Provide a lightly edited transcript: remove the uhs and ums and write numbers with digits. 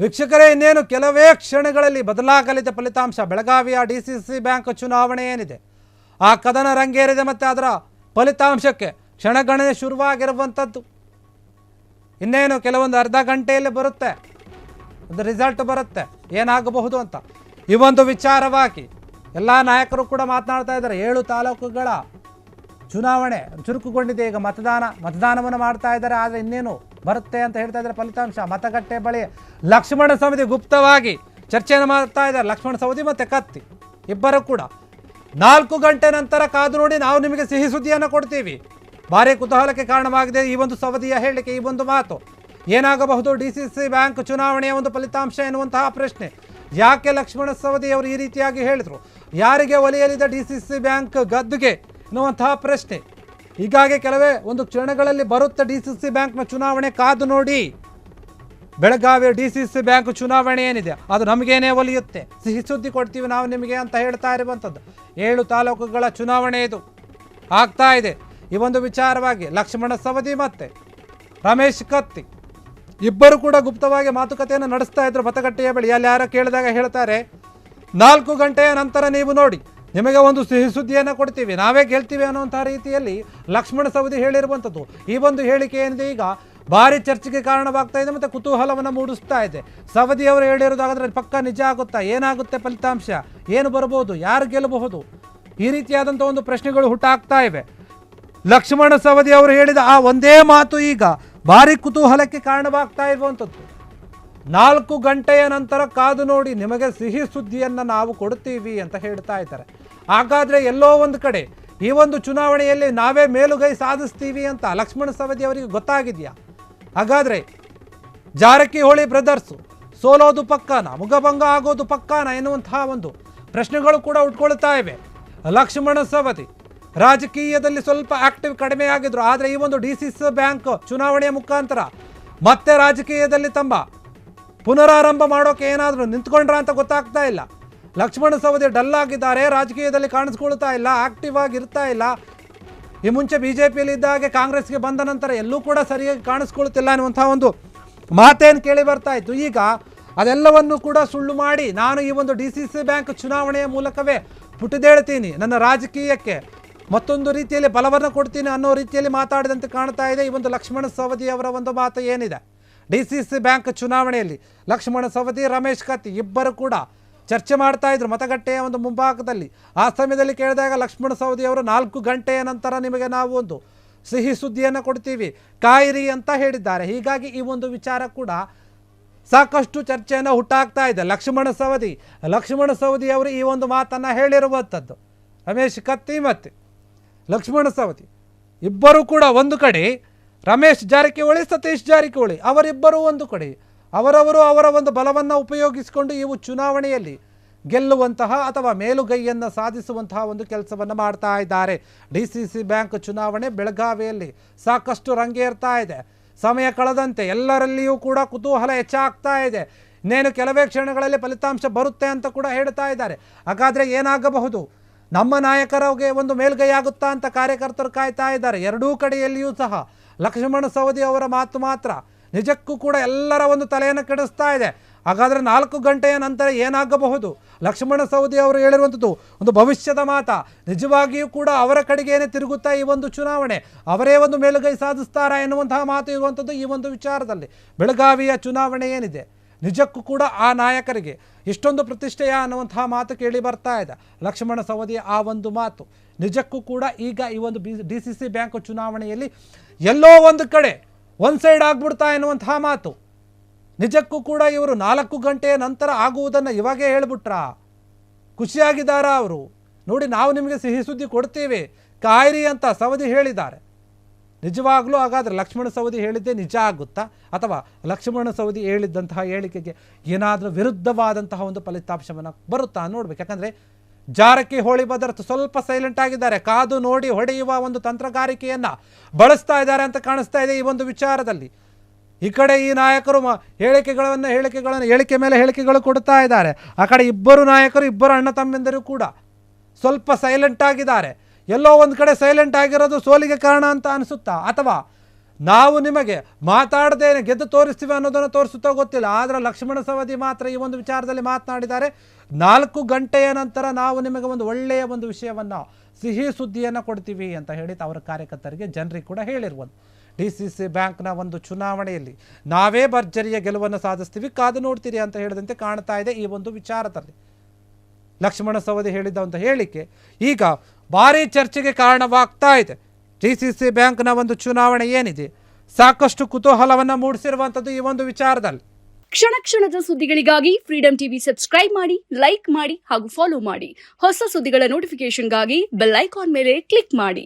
ವೀಕ್ಷಕರೇ, ಇನ್ನೇನು ಕೆಲವೇ ಕ್ಷಣಗಳಲ್ಲಿ ಬದಲಾಗಲಿದೆ ಫಲಿತಾಂಶ. ಬೆಳಗಾವಿಯ ಡಿಸಿಸಿ ಬ್ಯಾಂಕ್ ಚುನಾವಣೆ ಏನಿದೆ ಆ ಕದನ ರಂಗೇರಿದೆ ಮತ್ತು ಅದರ ಫಲಿತಾಂಶಕ್ಕೆ ಕ್ಷಣಗಣನೆ ಶುರುವಾಗಿರುವಂಥದ್ದು. ಇನ್ನೇನು ಕೆಲವೊಂದು ಅರ್ಧ ಗಂಟೆಯಲ್ಲಿ ಬರುತ್ತೆ, ಒಂದು ರಿಸಲ್ಟ್ ಬರುತ್ತೆ, ಏನಾಗಬಹುದು ಅಂತ. ಈ ಒಂದು ವಿಚಾರವಾಗಿ ಎಲ್ಲ ನಾಯಕರು ಕೂಡ ಮಾತನಾಡ್ತಾ ಇದ್ದಾರೆ. 7 ತಾಲೂಕುಗಳ ಚುನಾವಣೆ ಚುರುಕುಗೊಂಡಿದೆ. ಈಗ ಮತದಾನವನ್ನು ಮಾಡ್ತಾ ಇದ್ದಾರೆ. ಆದರೆ ಇನ್ನೇನು ಬರುತ್ತೆ ಅಂತ ಹೇಳ್ತಾ ಇದ್ದಾರೆ ಫಲಿತಾಂಶ. ಮತಗಟ್ಟೆ ಬಳಿ ಲಕ್ಷ್ಮಣ ಸವದಿ ಗುಪ್ತವಾಗಿ ಚರ್ಚೆಯನ್ನು ಮಾಡ್ತಾ ಇದ್ದಾರೆ. ಲಕ್ಷ್ಮಣ ಸವದಿ ಮತ್ತು ಕತ್ತಿ ಇಬ್ಬರು ಕೂಡ 4 ಗಂಟೆ ನಂತರ ಕಾದು ನೋಡಿ, ನಾವು ನಿಮಗೆ ಸಿಹಿ ಸುದ್ದಿಯನ್ನು ಕೊಡ್ತೀವಿ. ಭಾರಿ ಕುತೂಹಲಕ್ಕೆ ಕಾರಣವಾಗಿದೆ ಈ ಒಂದು ಸವದಿಯ ಹೇಳಿಕೆ, ಈ ಒಂದು ಮಾತು. ಏನಾಗಬಹುದು ಡಿಸಿಸಿ ಬ್ಯಾಂಕ್ ಚುನಾವಣೆಯ ಒಂದು ಫಲಿತಾಂಶ ಎನ್ನುವಂತಹ ಪ್ರಶ್ನೆ. ಯಾಕೆ ಲಕ್ಷ್ಮಣ ಸವದಿ ಅವರು ಈ ರೀತಿಯಾಗಿ ಹೇಳಿದರು? ಯಾರಿಗೆ ಒಲಿಯಲಿದೆ ಡಿಸಿಸಿ ಬ್ಯಾಂಕ್ ಗದ್ದುಗೆ ಎನ್ನುವಂತಹ ಪ್ರಶ್ನೆ. ಹೀಗಾಗಿ ಕೆಲವೇ ಒಂದು ಕ್ಷಣಗಳಲ್ಲಿ ಬರುತ್ತೆ ಡಿಸಿಸಿ ಬ್ಯಾಂಕ್ನ ಚುನಾವಣೆ, ಕಾದು ನೋಡಿ. ಬೆಳಗಾವಿ ಡಿಸಿಸಿ ಬ್ಯಾಂಕ್ ಚುನಾವಣೆ ಏನಿದೆ ಅದು ನಮಗೇನೇ ಒಲಿಯುತ್ತೆ, ಸಿಹಿ ಸುದ್ದಿ ಕೊಡ್ತೀವಿ ನಾವು ನಿಮಗೆ ಅಂತ ಹೇಳ್ತಾ ಇರುವಂಥದ್ದು. 7 ತಾಲೂಕುಗಳ ಚುನಾವಣೆ ಇದು ಆಗ್ತಾ ಇದೆ. ಈ ಒಂದು ವಿಚಾರವಾಗಿ ಲಕ್ಷ್ಮಣ ಸವದಿ ಮತ್ತು ರಮೇಶ್ ಕತ್ತಿ ಇಬ್ಬರು ಕೂಡ ಗುಪ್ತವಾಗಿ ಮಾತುಕತೆಯನ್ನು ನಡೆಸ್ತಾ ಇದ್ರು ಮತಗಟ್ಟೆಯ ಬಳಿ. ಅಲ್ಲಿ ಯಾರೋ ಕೇಳಿದಾಗ ಹೇಳ್ತಾರೆ, 4 ಗಂಟೆಯ ನಂತರ ನೀವು ನೋಡಿ, ನಿಮಗೆ ಒಂದು ಸಿಹಿ ಸುದ್ದಿಯನ್ನು ಕೊಡ್ತೀವಿ, ನಾವೇ ಗೆಲ್ತೀವಿ ಅನ್ನುವಂಥ ರೀತಿಯಲ್ಲಿ ಲಕ್ಷ್ಮಣ ಸವದಿ ಹೇಳಿರುವಂಥದ್ದು. ಈ ಒಂದು ಹೇಳಿಕೆ ಏನಿದೆ ಈಗ ಭಾರಿ ಚರ್ಚೆಗೆ ಕಾರಣವಾಗ್ತಾ ಇದೆ ಮತ್ತು ಕುತೂಹಲವನ್ನು ಮೂಡಿಸ್ತಾ ಇದೆ. ಸವದಿ ಅವರು ಹೇಳಿರೋದಾದ್ರೆ ಪಕ್ಕ ನಿಜ ಆಗುತ್ತಾ? ಏನಾಗುತ್ತೆ ಫಲಿತಾಂಶ? ಏನು ಬರಬಹುದು? ಯಾರು ಗೆಲ್ಲಬಹುದು? ಈ ರೀತಿಯಾದಂಥ ಒಂದು ಪ್ರಶ್ನೆಗಳು ಹುಟ್ಟಾಗ್ತಾ ಇವೆ. ಲಕ್ಷ್ಮಣ ಸವದಿ ಅವರು ಹೇಳಿದ ಆ ಒಂದೇ ಮಾತು ಈಗ ಭಾರಿ ಕುತೂಹಲಕ್ಕೆ ಕಾರಣವಾಗ್ತಾ ಇರುವಂಥದ್ದು. 4 ಗಂಟೆಯ ನಂತರ ಕಾದು ನೋಡಿ, ನಿಮಗೆ ಸಿಹಿ ಸುದ್ದಿಯನ್ನು ನಾವು ಕೊಡ್ತೀವಿ ಅಂತ ಹೇಳ್ತಾ ಇದ್ದಾರೆ. ಹಾಗಾದರೆ ಎಲ್ಲೋ ಒಂದು ಕಡೆ ಈ ಒಂದು ಚುನಾವಣೆಯಲ್ಲಿ ನಾವೇ ಮೇಲುಗೈ ಸಾಧಿಸ್ತೀವಿ ಅಂತ ಲಕ್ಷ್ಮಣ ಸವದಿ ಅವರಿಗೆ ಗೊತ್ತಾಗಿದೆಯಾ? ಹಾಗಾದರೆ ಜಾರಕಿಹೊಳಿ ಬ್ರದರ್ಸು ಸೋಲೋದು ಪಕ್ಕಾನ, ಮುಖಭಂಗ ಆಗೋದು ಪಕ್ಕಾನ ಎನ್ನುವಂತಹ ಒಂದು ಪ್ರಶ್ನೆಗಳು ಕೂಡ ಉಟ್ಕೊಳ್ತಾ ಇವೆ. ಲಕ್ಷ್ಮಣ ಸವದಿ ರಾಜಕೀಯದಲ್ಲಿ ಸ್ವಲ್ಪ ಆಕ್ಟಿವ್ ಕಡಿಮೆ ಆಗಿದ್ರು, ಆದರೆ ಈ ಒಂದು ಡಿಸಿಸಿ ಬ್ಯಾಂಕ್ ಚುನಾವಣೆಯ ಮುಖಾಂತರ ಮತ್ತೆ ರಾಜಕೀಯದಲ್ಲಿ ತಮ್ಮ ಪುನರಾರಂಭ ಮಾಡೋಕೆ ಏನಾದರೂ ನಿಂತ್ಕೊಂಡ್ರ ಅಂತ ಗೊತ್ತಾಗ್ತಾ ಇಲ್ಲ. ಲಕ್ಷ್ಮಣ ಸವದಿ ಡಲ್ ಆಗಿದ್ದಾರೆ, ರಾಜಕೀಯದಲ್ಲಿ ಕಾಣಿಸ್ಕೊಳ್ತಾ ಇಲ್ಲ, ಆಕ್ಟಿವ್ ಆಗಿರ್ತಾ ಇಲ್ಲ. ಈ ಮುಂಚೆ ಬಿಜೆಪಿಯಲ್ಲಿ ಇದ್ದ ಹಾಗೆ ಕಾಂಗ್ರೆಸ್ಗೆ ಬಂದ ನಂತರ ಎಲ್ಲೂ ಕೂಡ ಸರಿಯಾಗಿ ಕಾಣಿಸ್ಕೊಳ್ತಿಲ್ಲ ಅನ್ನುವಂಥ ಒಂದು ಮಾತೇನು ಕೇಳಿ ಬರ್ತಾ ಇತ್ತು. ಈಗ ಅದೆಲ್ಲವನ್ನು ಕೂಡ ಸುಳ್ಳು ಮಾಡಿ, ನಾನು ಈ ಒಂದು ಡಿಸಿಸಿ ಬ್ಯಾಂಕ್ ಚುನಾವಣೆಯ ಮೂಲಕವೇ ಪುಟಿದೇಳ್ತೀನಿ, ನನ್ನ ರಾಜಕೀಯಕ್ಕೆ ಮತ್ತೊಂದು ರೀತಿಯಲ್ಲಿ ಬಲವನ್ನು ಕೊಡ್ತೀನಿ ಅನ್ನೋ ರೀತಿಯಲ್ಲಿ ಮಾತಾಡಿದಂತೆ ಕಾಣ್ತಾ ಇದೆ ಈ ಒಂದು ಲಕ್ಷ್ಮಣ ಸವದಿ ಅವರ ಒಂದು ಮಾತು ಏನಿದೆ. ಡಿಸಿಸಿ ಬ್ಯಾಂಕ್ ಚುನಾವಣೆಯಲ್ಲಿ ಲಕ್ಷ್ಮಣ ಸವದಿ, ರಮೇಶ್ ಕತ್ತಿ ಇಬ್ಬರು ಕೂಡ ಚರ್ಚೆ ಮಾಡ್ತಾ ಇದ್ರು ಮತಗಟ್ಟೆಯ ಒಂದು ಮುಂಭಾಗದಲ್ಲಿ. ಆ ಸಮಯದಲ್ಲಿ ಕೇಳಿದಾಗ ಲಕ್ಷ್ಮಣ ಸವದಿ ಅವರು 4 ಗಂಟೆಯ ನಂತರ ನಿಮಗೆ ನಾವು ಒಂದು ಸಿಹಿ ಸುದ್ದಿಯನ್ನು ಕೊಡ್ತೀವಿ, ಕಾಯಿರಿ ಅಂತ ಹೇಳಿದ್ದಾರೆ. ಹೀಗಾಗಿ ಈ ಒಂದು ವಿಚಾರ ಕೂಡ ಸಾಕಷ್ಟು ಚರ್ಚೆಯನ್ನು ಹುಟ್ಟಾಗ್ತಾ ಇದೆ. ಲಕ್ಷ್ಮಣ ಸವದಿ ಅವರು ಈ ಒಂದು ಮಾತನ್ನು ಹೇಳಿರುವಂಥದ್ದು. ರಮೇಶ್ ಕತ್ತಿ ಮತ್ತು ಲಕ್ಷ್ಮಣ ಸವದಿ ಇಬ್ಬರು ಕೂಡ ಒಂದು ಕಡೆ, ರಮೇಶ್ ಜಾರಕಿಹೊಳಿ, ಸತೀಶ್ ಜಾರಕಿಹೊಳಿ ಅವರಿಬ್ಬರು ಒಂದು ಕಡೆ, ಅವರವರು ಅವರ ಒಂದು ಬಲವನ್ನು ಉಪಯೋಗಿಸಿಕೊಂಡು ಈ ಚುನಾವಣೆಯಲ್ಲಿ ಗೆಲ್ಲುವಂತಹ ಅಥವಾ ಮೇಲುಗೈಯನ್ನು ಸಾಧಿಸುವಂತಹ ಒಂದು ಕೆಲಸವನ್ನು ಮಾಡ್ತಾ ಇದ್ದಾರೆ. ಡಿಸಿಸಿ ಬ್ಯಾಂಕ್ ಚುನಾವಣೆ ಬೆಳಗಾವಿಯಲ್ಲಿ ಸಾಕಷ್ಟು ರಂಗೇರ್ತಾ ಇದೆ. ಸಮಯ ಕಳೆದಂತೆ ಎಲ್ಲರಲ್ಲಿಯೂ ಕೂಡ ಕುತೂಹಲ ಹೆಚ್ಚಾಗ್ತಾ ಇದೆ. ಇನ್ನೇನು ಕೆಲವೇ ಕ್ಷಣಗಳಲ್ಲಿ ಫಲಿತಾಂಶ ಬರುತ್ತೆ ಅಂತ ಕೂಡ ಹೇಳ್ತಾ ಇದ್ದಾರೆ. ಹಾಗಾದರೆ ಏನಾಗಬಹುದು? ನಮ್ಮ ನಾಯಕರಿಗೆ ಒಂದು ಮೇಲ್ಗೈ ಆಗುತ್ತಾ ಅಂತ ಕಾರ್ಯಕರ್ತರು ಕಾಯ್ತಾ ಇದ್ದಾರೆ. ಎರಡೂ ಕಡೆಯಲ್ಲಿಯೂ ಸಹ ಲಕ್ಷ್ಮಣ ಸವದಿ ಅವರ ಮಾತು ಮಾತ್ರ ನಿಜಕ್ಕೂ ಕೂಡ ಎಲ್ಲರ ಒಂದು ತಲೆಯನ್ನು ಕೆಡಿಸ್ತಾ ಇದೆ. ಹಾಗಾದರೆ 4 ಗಂಟೆಯ ನಂತರ ಏನಾಗಬಹುದು? ಲಕ್ಷ್ಮಣ ಸವದಿ ಅವರು ಹೇಳಿರುವಂಥದ್ದು ಒಂದು ಭವಿಷ್ಯದ ಮಾತ. ನಿಜವಾಗಿಯೂ ಕೂಡ ಅವರ ಕಡೆಗೇನೆ ತಿರುಗುತ್ತಾ ಈ ಒಂದು ಚುನಾವಣೆ, ಅವರೇ ಒಂದು ಮೇಲುಗೈ ಸಾಧಿಸ್ತಾರಾ ಎನ್ನುವಂತಹ ಮಾತು ಇರುವಂಥದ್ದು ಈ ಒಂದು ವಿಚಾರದಲ್ಲಿ. ಬೆಳಗಾವಿಯ ಚುನಾವಣೆ ಏನಿದೆ ನಿಜಕ್ಕೂ ಕೂಡ ಆ ನಾಯಕರಿಗೆ ಇಷ್ಟೊಂದು ಪ್ರತಿಷ್ಠೆಯ ಅನ್ನುವಂತಹ ಮಾತು ಕೇಳಿ ಬರ್ತಾ ಇದೆ. ಲಕ್ಷ್ಮಣ ಸವದಿಯ ಆ ಒಂದು ಮಾತು ನಿಜಕ್ಕೂ ಕೂಡ ಈಗ ಈ ಒಂದು ಡಿಸಿಸಿ ಬ್ಯಾಂಕ್ ಚುನಾವಣೆಯಲ್ಲಿ ಎಲ್ಲೋ ಒಂದು ಕಡೆ ಒನ್ ಸೈಡ್ ಆಗ್ಬಿಡ್ತಾ ಎನ್ನುವಂತಹ ಮಾತು. ನಿಜಕ್ಕೂ ಕೂಡ ಇವರು 4 ಗಂಟೆಯ ನಂತರ ಆಗುವುದನ್ನು ಇವಾಗೇ ಹೇಳ್ಬಿಟ್ರಾ? ಖುಷಿಯಾಗಿದ್ದಾರಾ ಅವರು? ನೋಡಿ, ನಾವು ನಿಮಗೆ ಸಿಹಿ ಸುದ್ದಿ ಕೊಡ್ತೀವಿ, ಕಾಯಿರಿ ಅಂತ ಸವದಿ ಹೇಳಿದ್ದಾರೆ. ನಿಜವಾಗ್ಲೂ ಹಾಗಾದರೆ ಲಕ್ಷ್ಮಣ ಸವದಿ ಹೇಳಿದ್ದೇ ನಿಜ ಆಗುತ್ತಾ, ಅಥವಾ ಲಕ್ಷ್ಮಣ ಸವದಿ ಹೇಳಿದ್ದಂತಹ ಹೇಳಿಕೆಗೆ ಏನಾದರೂ ವಿರುದ್ಧವಾದಂತಹ ಒಂದು ಫಲಿತಾಂಶವನ್ನು ಬರುತ್ತಾ ನೋಡ್ಬೇಕು. ಯಾಕಂದರೆ ಜಾರಕಿಹೊಳಿ ಬ್ರದರ್ಸ್ ಸ್ವಲ್ಪ ಸೈಲೆಂಟ್ ಆಗಿದ್ದಾರೆ, ಕಾದು ನೋಡಿ ಹೊಡೆಯುವ ಒಂದು ತಂತ್ರಗಾರಿಕೆಯನ್ನು ಬಳಸ್ತಾ ಇದ್ದಾರೆ ಅಂತ ಕಾಣಿಸ್ತಾ ಇದೆ ಈ ಒಂದು ವಿಚಾರದಲ್ಲಿ. ಈ ಕಡೆ ಈ ನಾಯಕರು ಹೇಳಿಕೆ ಮೇಲೆ ಹೇಳಿಕೆಗಳು ಕೊಡ್ತಾ ಇದ್ದಾರೆ. ಆ ಕಡೆ ಇಬ್ಬರು ನಾಯಕರು, ಇಬ್ಬರು ಅಣ್ಣ ತಮ್ಮೆಂದರು ಕೂಡ ಸ್ವಲ್ಪ ಸೈಲೆಂಟ್ ಆಗಿದ್ದಾರೆ. ಎಲ್ಲೋ ಒಂದು ಕಡೆ ಸೈಲೆಂಟ್ ಆಗಿರೋದು ಸೋಲಿಗೆ ಕಾರಣ ಅಂತ ಅನಿಸುತ್ತಾ, ಅಥವಾ ನಾವು ನಿಮಗೆ ಮಾತಾಡದೇನೆ ಗೆದ್ದು ತೋರಿಸ್ತೀವಿ ಅನ್ನೋದನ್ನು ತೋರಿಸುತ್ತಾ ಗೊತ್ತಿಲ್ಲ. ಆದರೆ ಲಕ್ಷ್ಮಣ ಸವದಿ ಮಾತ್ರ ಈ ಒಂದು ವಿಚಾರದಲ್ಲಿ ಮಾತನಾಡಿದ್ದಾರೆ. 4 ಗಂಟೆಯ ನಂತರ ನಾವು ನಿಮಗೆ ಒಂದು ಒಳ್ಳೆಯ ಒಂದು ವಿಷಯವನ್ನು, ಸಿಹಿ ಸುದ್ದಿಯನ್ನು ಕೊಡ್ತೀವಿ ಅಂತ ಹೇಳಿ ಅವರ ಕಾರ್ಯಕರ್ತರಿಗೆ, ಜನರಿಗೆ ಕೂಡ ಹೇಳಿರುವುದು. DCC ಬ್ಯಾಂಕ್ನ ಒಂದು ಚುನಾವಣೆಯಲ್ಲಿ ನಾವೇ ಭರ್ಜರಿಯ ಗೆಲುವನ್ನು ಸಾಧಿಸ್ತೀವಿ, ಕಾದು ನೋಡ್ತೀರಿ ಅಂತ ಹೇಳಿದಂತೆ ಕಾಣ್ತಾ ಇದೆ. ಈ ಒಂದು ವಿಚಾರದಲ್ಲಿ ಲಕ್ಷ್ಮಣ ಸವದಿ ಹೇಳಿದ ಒಂದು ಹೇಳಿಕೆ ಈಗ ಭಾರಿ ಚರ್ಚೆಗೆ ಕಾರಣವಾಗ್ತಾ ಇದೆ. DCC ಬ್ಯಾಂಕ್ನ ಒಂದು ಚುನಾವಣೆ ಏನಿದೆ, ಸಾಕಷ್ಟು ಕುತೂಹಲವನ್ನು ಮೂಡಿಸಿರುವಂಥದ್ದು ಈ ಒಂದು ವಿಚಾರದಲ್ಲಿ. ಕ್ಷಣ ಕ್ಷಣದ ಸುದ್ದಿಗಳಿಗಾಗಿ ಫ್ರೀಡಂ ಟಿವಿ ಸಬ್ಸ್ಕ್ರೈಬ್ ಮಾಡಿ, ಲೈಕ್ ಮಾಡಿ ಹಾಗೂ ಫಾಲೋ ಮಾಡಿ. ಹೊಸ ಸುದ್ದಿಗಳ ನೋಟಿಫಿಕೇಶನ್ಗಾಗಿ ಬೆಲ್ ಐಕಾನ್ ಮೇಲೆ ಕ್ಲಿಕ್ ಮಾಡಿ.